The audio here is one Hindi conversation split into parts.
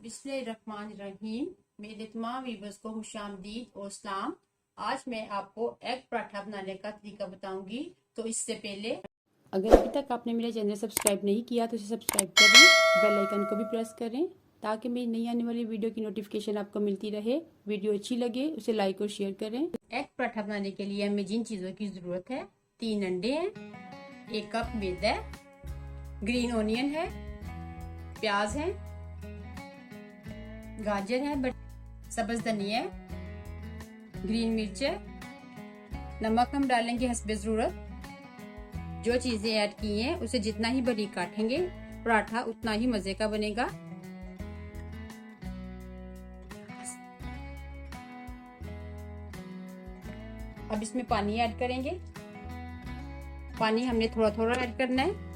बिस्मिल्लाहिर्रहमानिर्रहीम। मेरे तमाम व्यूअर्स को खुशामदीद और सलाम। आज मैं आपको एग पराठा बनाने का तरीका बताऊंगी। तो इससे पहले अगर अभी तक आपने मेरा चैनल सब्सक्राइब नहीं किया तो इसे सब्सक्राइब करें, बेल आइकन को भी प्रेस करें ताकि मेरी नई आने वाली वीडियो की नोटिफिकेशन आपको मिलती रहे। वीडियो अच्छी लगे उसे लाइक और शेयर करें। एग पराठा बनाने के लिए हमें जिन चीज़ों की ज़रूरत है, 3 अंडे हैं, 1 कप मैदा है, ग्रीन ऑनियन है, प्याज है, गाजर है, सब्ज धनिया है, ग्रीन मिर्च है, नमक हम डालेंगे हस्बे ज़रूरत। जो चीज़ें ऐड की हैं उसे जितना ही बारीक काटेंगे पराठा उतना ही मज़े का बनेगा। अब इसमें पानी ऐड करेंगे। पानी हमने थोड़ा थोड़ा ऐड करना है।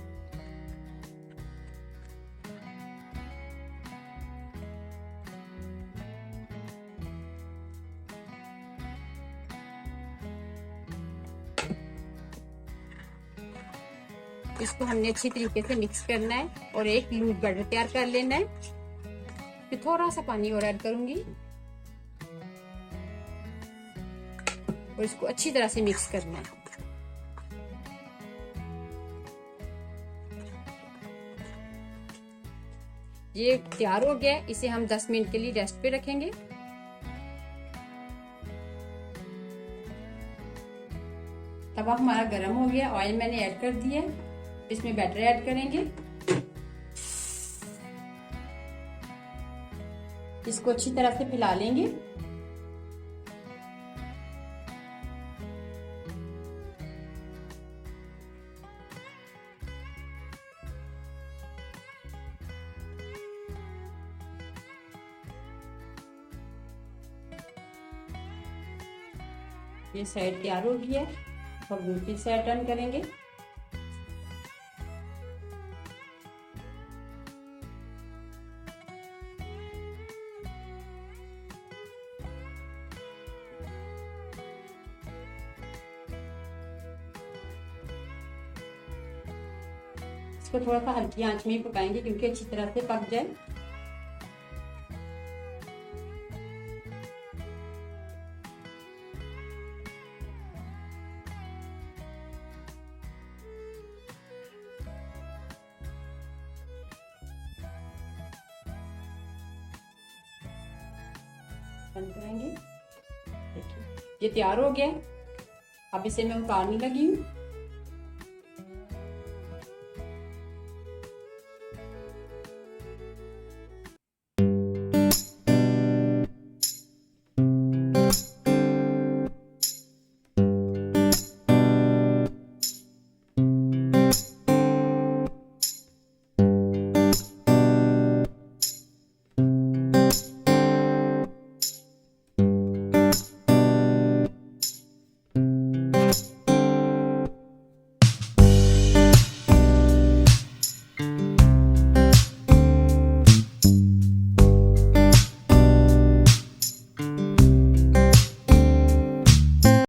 इसको हमने अच्छी तरीके से मिक्स करना है और एक लूज बैटर तैयार कर लेना है। फिर थोड़ा सा पानी और ऐड करूंगी और इसको अच्छी तरह से मिक्स करना है। ये तैयार हो गया। इसे हम 10 मिनट के लिए रेस्ट पे रखेंगे। तवा हमारा गर्म हो गया, ऑयल मैंने ऐड कर दिया। इसमें बैटर ऐड करेंगे। इसको अच्छी तरह से फैला लेंगे। ये साइड तैयार हो गई है। अब दूसरी साइड टर्न करेंगे। इसको थोड़ा सा हल्की आंच में ही पकाएंगे क्योंकि अच्छी तरह से पक जाए। बंद करेंगे। देखिए ये तैयार हो गया। अब इसे मैं उतारने लगी हूँ।